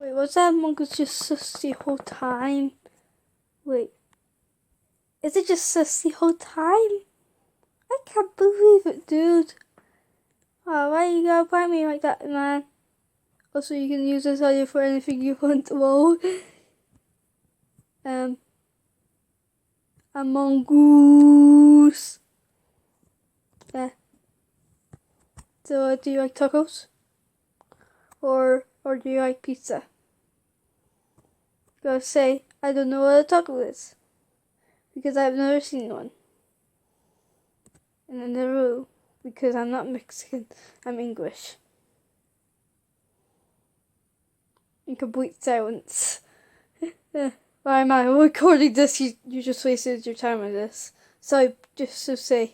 Wait, was that amongus just sus the whole time? Wait, is it just sus the whole time? I can't believe it, dude. Oh, why you gotta prank me like that, man? Also, you can use this audio for anything you want. Whoa. Amongus. Yeah. So, do you like tacos? Or do you like pizza? Gotta say, I don't know what a taco is. Because I've never seen one. And I never will. Because I'm not Mexican. I'm English. In complete silence. Why am I recording this? You just wasted your time with this. So just to say.